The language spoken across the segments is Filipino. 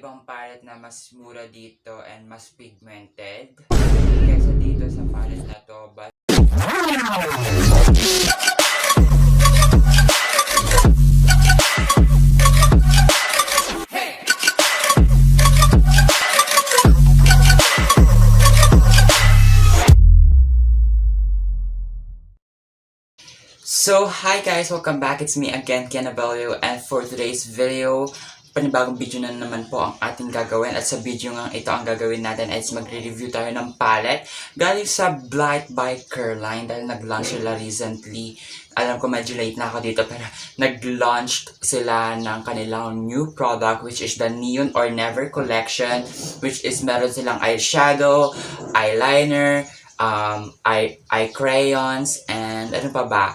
ibang palette na mas mura dito and mas pigmented kaysa dito sa palette na to. But so, hi guys! Welcome back. It's me again, Khiane Abello, and for today's video, panibagong video na naman po ang ating gagawin. At sa video nga ito, ang gagawin natin is magre-review tayo ng palette galing sa Blythe by Careline dahil nag-launch sila recently. Alam ko medyo late na ako dito pero nag-launch sila ng kanilang new product which is the Neon or Never collection, which is meron silang eyeshadow, eyeliner, eye crayons, and ano pa ba?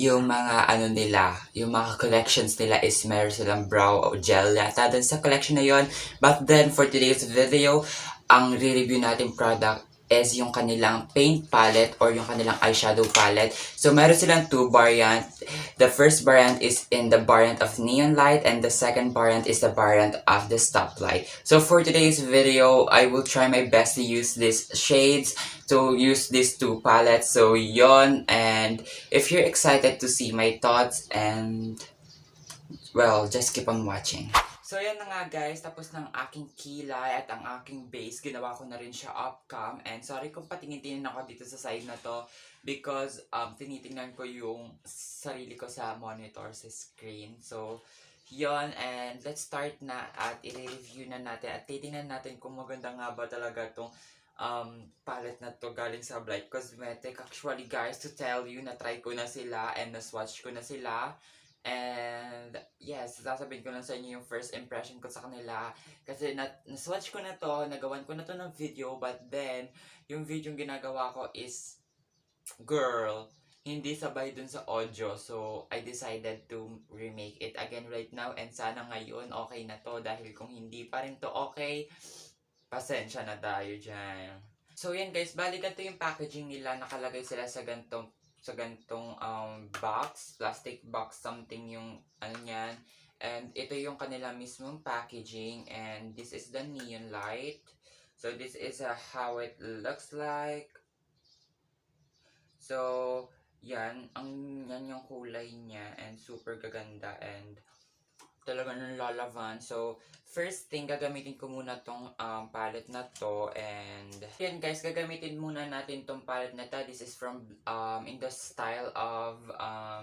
Yung mga ano nila, yung mga collections nila is meron silang brow gel yata dun sa collection na yon. But then for today's video, ang re-review natin product is yung kanilang paint palette or yung kanilang eyeshadow palette. So meron silang two variant. The first variant is in the variant of Neon Light and the second variant is the variant of the Stoplight. So for today's video, I will try my best to use these shades, to use these two palettes. So yon, and if you're excited to see my thoughts, and well, just keep on watching. So yan na nga guys, tapos ng aking kilay at ang aking base, ginawa ko na rin siya upcam. And sorry kung patingin-tingin ako dito sa side na to because tinitingnan ko yung sarili ko sa monitor, sa screen. So yon, and let's start na at i-review na natin at titingnan natin kung maganda nga ba talaga tong palette na to galing sa Blythe Cosmetic. Actually guys, to tell you, na-try ko na sila and na-swatch ko na sila. And yes, sasabihin ko lang sa inyo yung first impression ko sa kanila. Kasi na-swatch ko na to, nagawan ko na to ng video. But then, yung video yung ginagawa ko is, girl, hindi sabay dun sa audio. So, I decided to remake it again right now. And sana ngayon okay na to. Dahil kung hindi pa rin to okay, pasensya na tayo dyan. So yan guys, bali ganito yung packaging nila. Nakalagay sila sa gantong box, plastic box something yung ano niyan. And ito yung kanila mismong packaging, and this is the Neon Light. So this is how it looks like. So yan yung kulay niya, and super gaganda and talaga ng lalavan. So first thing, gagamitin ko muna tong palette na to. And yan guys, gagamitin muna natin tong palette na to. This is from in the style of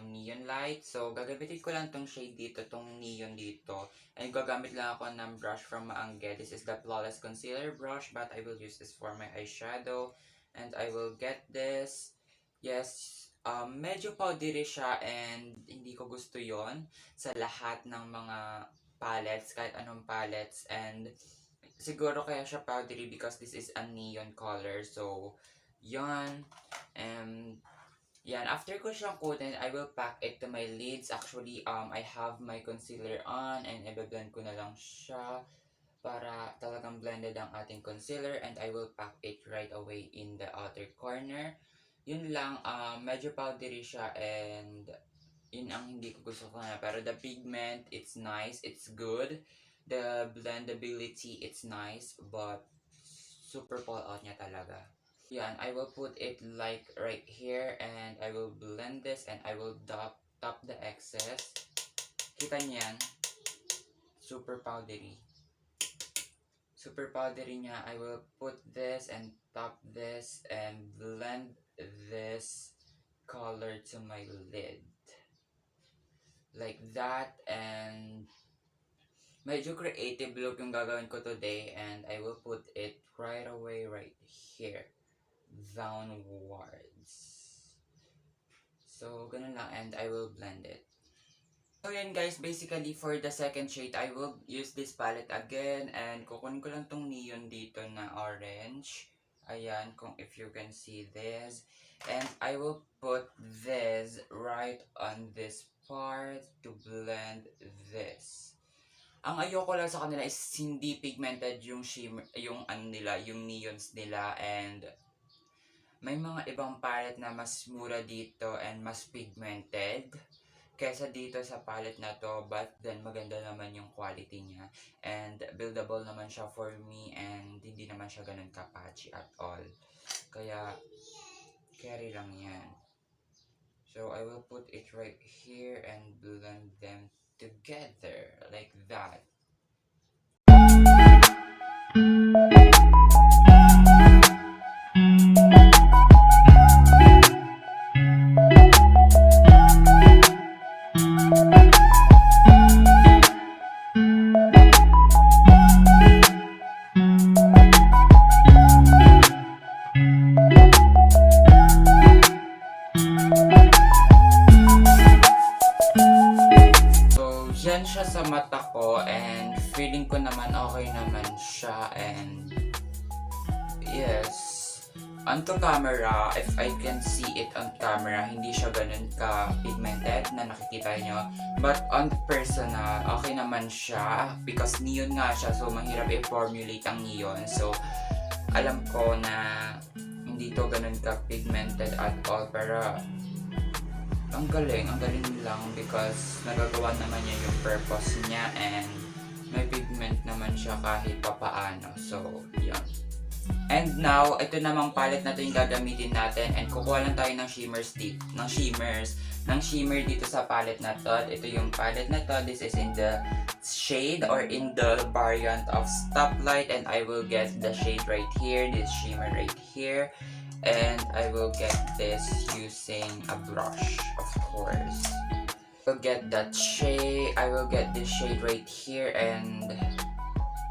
Neon Light. So gagamitin ko lang tong shade dito, tong neon dito. And gagamit lang ako ng brush from Maangge. This is the Flawless Concealer brush, but I will use this for my eyeshadow. And I will get this. Yes, medyo powdery siya and hindi ko gusto yon sa lahat ng mga palettes, kahit anong palettes. And siguro kaya siya powdery because this is a neon color. So yon, and yan, after ko siyang coatin, I will pack it to my lids. Actually, I have my concealer on and i-blend ko na lang siya para talagang blended ang ating concealer, and I will pack it right away in the outer corner. Yun lang, medyo powdery siya and yun ang hindi ko gusto ko na. Pero the pigment, it's nice, it's good. The blendability, it's nice, but super fall out niya talaga. Yan, I will put it like right here and I will blend this and I will top the excess. Kita niyan, super powdery. Super powdery niya. I will put this and top this and blend this color to my lid like that. And medyo creative look yung gagawin ko today, and I will put it right away right here downwards. So ganun lang, and I will blend it. So yan guys, basically for the second shade, I will use this palette again, and kukunin ko lang tong neon dito na orange. Ayan, if you can see this. And I will put this right on this part to blend this. Ang ayoko lang sa kanila is hindi pigmented yung shimmer, yung ano nila, yung neons nila. And may mga ibang palette na mas mura dito and mas pigmented kesa dito sa palette na to, but then maganda naman yung quality niya and buildable naman siya for me and hindi naman siya ganun ka-patchy at all. Kaya carry lang yan. So I will put it right here and blend them together like that. Yan siya sa mata ko and feeling ko naman okay naman siya and yes, onto camera, if I can see it on camera, hindi siya ganun ka-pigmented na nakikita nyo. But on personal, okay naman siya because neon nga siya, so mahirap i-formulate ang neon. So alam ko na hindi to ganun ka-pigmented at all, pero ang galing lang because nagagawa naman niya yung purpose niya and may pigment naman siya kahit papaano. So, yun. And now, ito namang palette na ito yung gagamitin natin and kukuha lang tayo ng shimmer dito sa palette na to. Ito yung palette na to. This is in the shade or in the variant of Stoplight and I will get the shade right here, this shimmer right here. And I will get this using a brush, of course. I will get that shade. I will get this shade right here and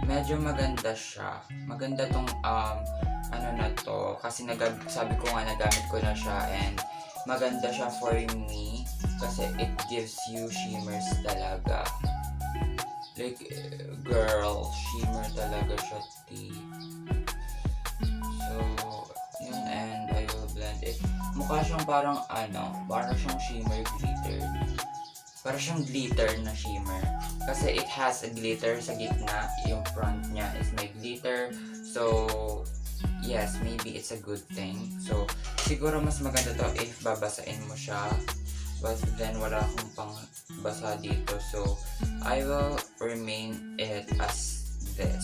medyo maganda siya. Maganda tong ano na to kasi sabi ko nga nagamit ko na siya and maganda siya for me kasi it gives you shimmers talaga. Like girl, shimmer talaga siya, and I will blend it. Mukha siyang parang parang siyang shimmer glitter. Parang siyang glitter na shimmer. Kasi it has a glitter sa gitna. Yung front niya is may glitter. So, yes, maybe it's a good thing. So, siguro mas maganda to if babasain mo siya. But then, wala akong pang basa dito. So, I will remain it as this.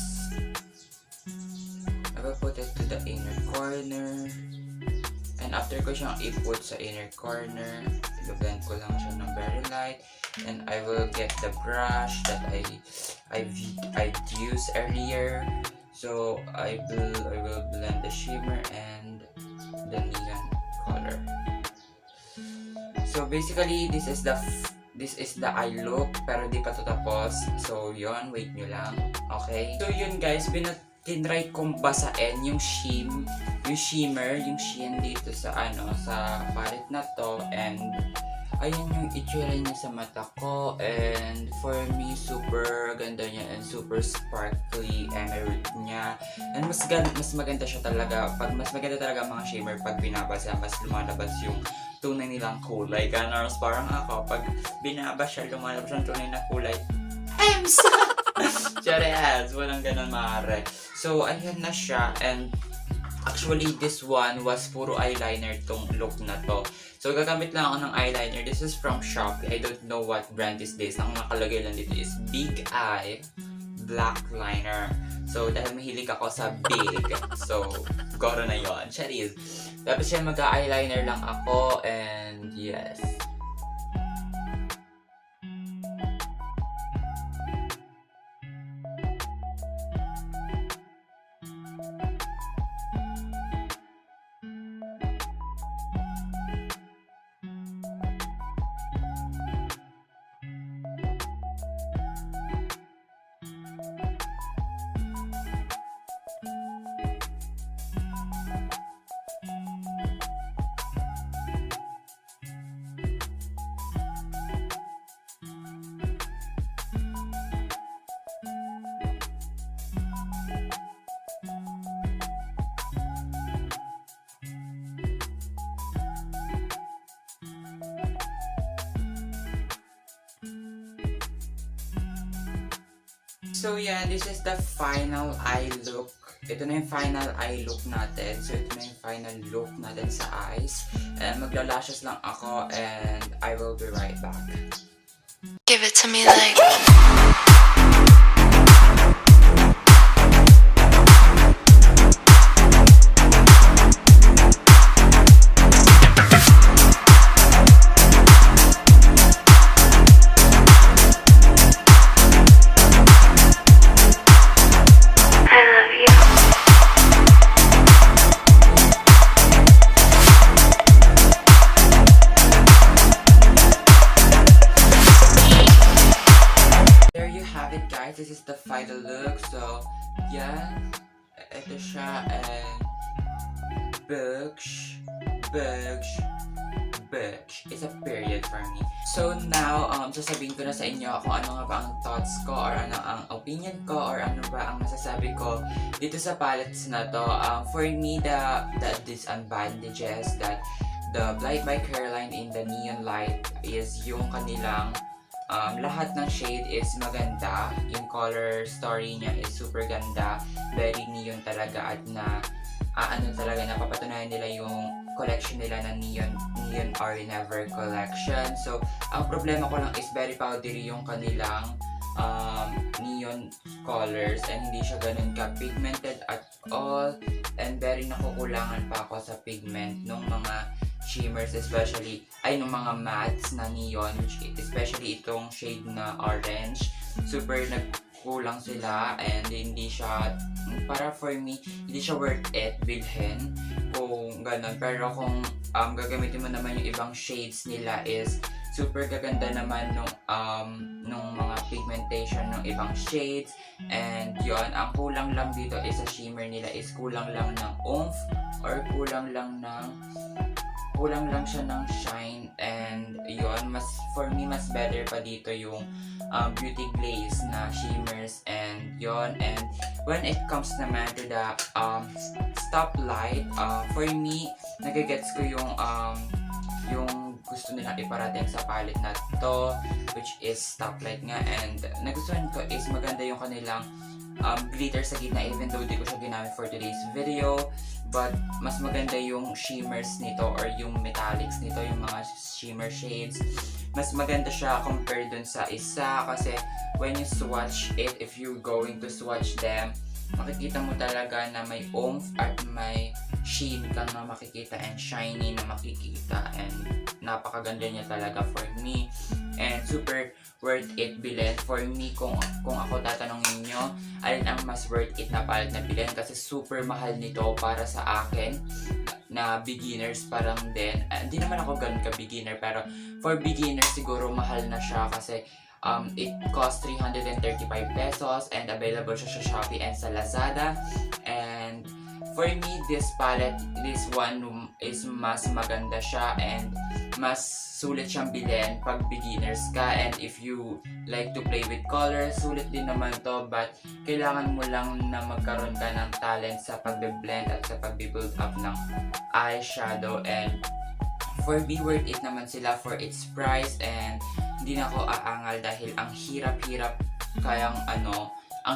I will put it to the inner corner. And after ko siyang i-put sa inner corner, i-blend ko lang siya ng very light. And I will get the brush that I used earlier. So I will blend the shimmer and the neon color. So basically, this is the eye look, pero di pa to tapos. So yun, wait nyo lang. Okay? So yun guys, tinry kong basain yung shimmer, yung sheen dito sa sa palette na to and ayan yung itsura niya sa mata ko and for me super ganda niya and super sparkly emerald niya and mas maganda siya talaga mas maganda talaga mga shimmer pag binabasa, mas lumalabas yung tunay nilang kulay. Ganun parang ako pag binabasa lumalabas yung tunay na kulay. Charehas, walang ganun maaari. So, ayan na siya. And actually, this one was puro eyeliner tong look na to. So, gagamit lang ako ng eyeliner. This is from Shopee. I don't know what brand is this. Ang nakalagay lang dito is Big Eye Black Liner. So, dahil mahilig ako sa big. So, goro na yon. Charis. Tapos yan, mag-eyeliner lang ako. And yes. So yeah, this is the final eye look. Ito na yung final eye look natin. So ito na yung final look natin sa eyes. And magla-lashes lang ako and I will be right back. Give it to me like This is the final look. So, yeah, ito siya and books. It's a period for me. So now, sasabihin ko na sa inyo kung ano nga ba ang thoughts ko or ano ang opinion ko or ano ba ang masasabi ko dito sa palettes na to. For me, the disadvantages that the Blythe by Careline in the Neon Light is yung kanilang lahat ng shade is maganda. Yung color story niya is super ganda. Very neon talaga at talaga napapatunayan nila yung collection nila ng Neon or Never collection. So, ang problema ko lang is very powdery yung kanilang neon colors and hindi siya ganun ka-pigmented at all. And very nakukulangan pa ako sa pigment nung mga shimmers, especially nung mga mattes na neon, which especially itong shade na orange, super nagkulang sila and hindi siya, para for me, hindi siya worth it bilhin kung ganun. Pero kung gagamitin mo naman yung ibang shades nila is super gaganda naman nung mga pigmentation ng ibang shades. And yon, ang kulang lang dito is sa shimmer nila is kulang lang ng oomph or kulang lang siya ng shine. And yon, for me mas better pa dito yung beauty glaze na shimmers and yon. And when it comes naman to the Stoplight, for me nagigets ko yung gusto nila iparating sa palette na to, which is Stoplight nga. And nagustuhan ko is maganda yung kanilang glitter sa gitna, even though di ko siya ginamit for today's video. But mas maganda yung shimmers nito or yung metallics nito, yung mga shimmer shades. Mas maganda siya compared dun sa isa kasi when you swatch it, if you're going to swatch them, makikita mo talaga na may oomph at may sheen kang na makikita and shiny na makikita, and napakaganda niya talaga for me and super worth it bilhin. For me, kung ako tatanungin nyo, alin ang mas worth it na palette na bilhin, kasi super mahal nito para sa akin na beginners parang din. Hindi naman ako ganun ka beginner, pero for beginners siguro mahal na siya kasi it costs 335 pesos and available siya sa Shopee and sa Lazada. And for me, this palette, this one is mas maganda siya and mas sulit siyang bilhin pag beginners ka. And if you like to play with colors, sulit din naman to, but kailangan mo lang na magkaroon ka ng talent sa pagbe-blend at sa pagbe-build up ng eyeshadow. And for me, worth it naman sila for its price, and hindi na ako aangal dahil ang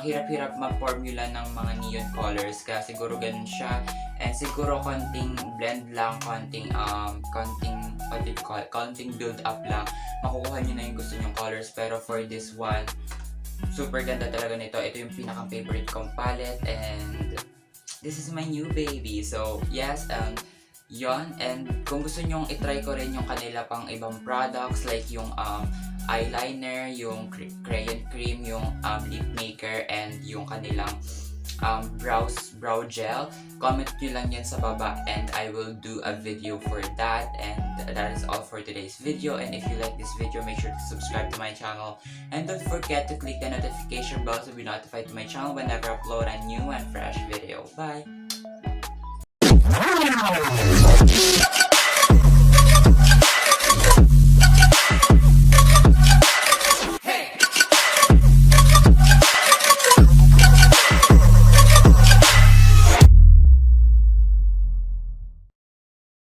hirap-hirap mag-formula ng mga neon colors, kaya siguro ganun siya. And siguro konting blend lang, konting build up lang, makukuha nyo na yung gusto nyong colors. Pero for this one, super ganda talaga nito. Ito yung pinakang favorite kong palette and this is my new baby. So yes, yon. And kung gusto nyong itry ko rin yung kanila pang ibang products like yung eyeliner, yung crayon cream, yung lip maker, and yung kanilang brow gel, comment nyo lang yan sa baba and I will do a video for that. And that is all for today's video. And if you like this video, make sure to subscribe to my channel and don't forget to click the notification bell to be notified to my channel whenever I upload a new and fresh video. Bye!